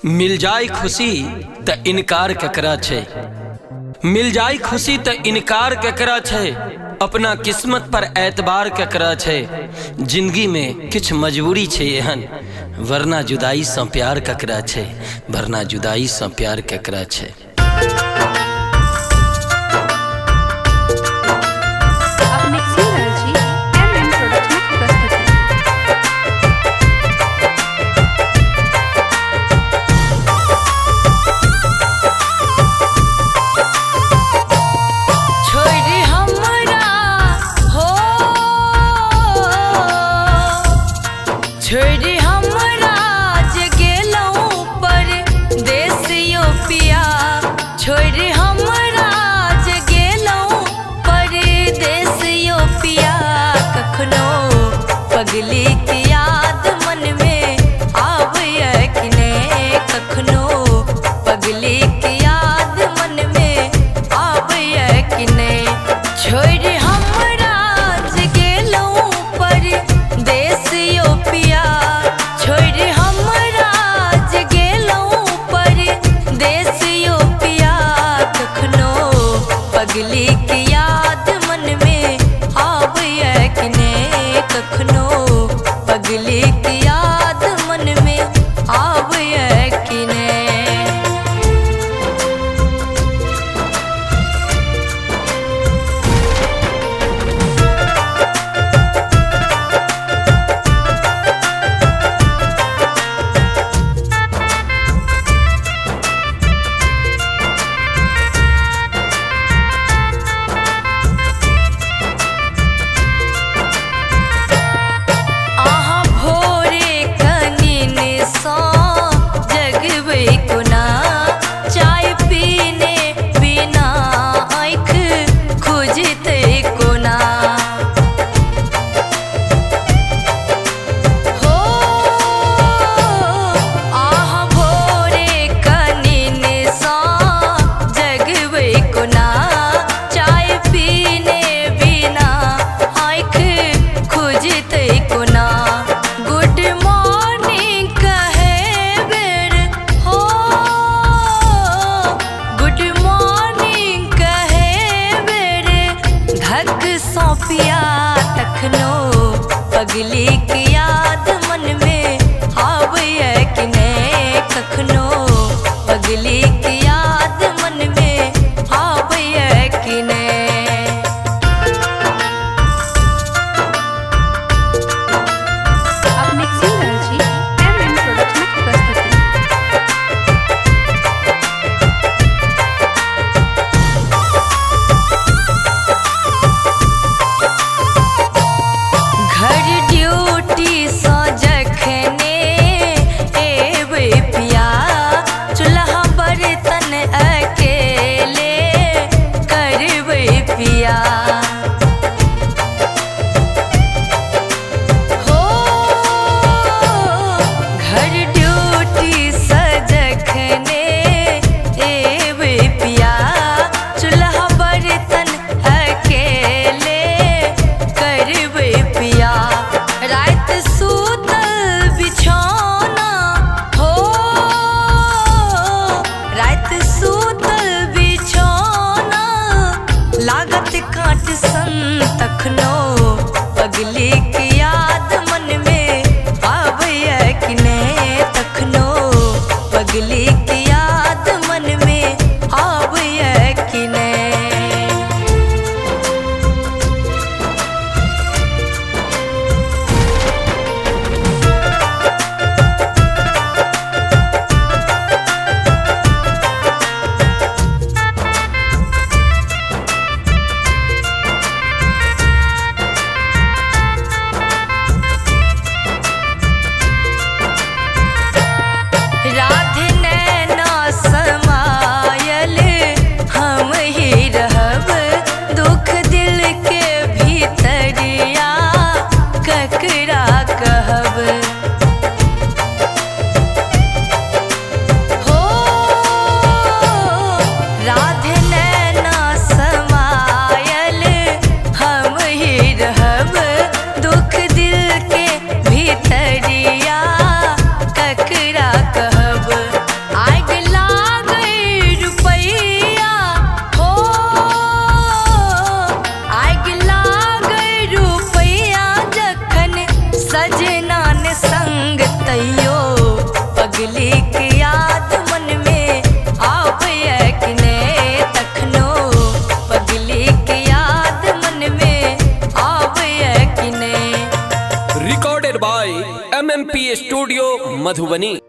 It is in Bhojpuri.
मिल जाए खुशी त इनकार ककरा छे। मिल जाए खुशी त इनकार ककरा छे। अपना किस्मत पर एतबार ककरा छे। जिंदगी में किछ मजबूरी छे एहन, वरना जुदाई से प्यार ककरा छे। वरना जुदाई से प्यार ककरा छे। छोड़ी हमरा जे गेलौं परदेसियो पिया। छोड़ी हमरा जे गेलौं परदेसियो पिया। कखनो पगली की याद मन में आवे कि ने। कखनो पगली की याद मन में आवे कि ने। छोड़ी हमरा जे गेलौं परदेसियो पिया। छोड़ी हमरा जे गेलौं परदेसियो पिया। कखनो पगली की याद मन में आवे कि ने। कखनो पगली की याद मन में आवे कि ने। पिया तखनो पगली की याद मन में आवे कि ने। कखनो पगली की याद मन में आवे कि ने। काट सन तखनो पगली की याद मन में आवे कि ने। तखनो पगली की याद मन में आवे कि ने। राधे ने पगली की याद मन में आवे कि ने तखनो पगली की याद मन में आवे कि ने। Recorded by MMP studio Madhubani.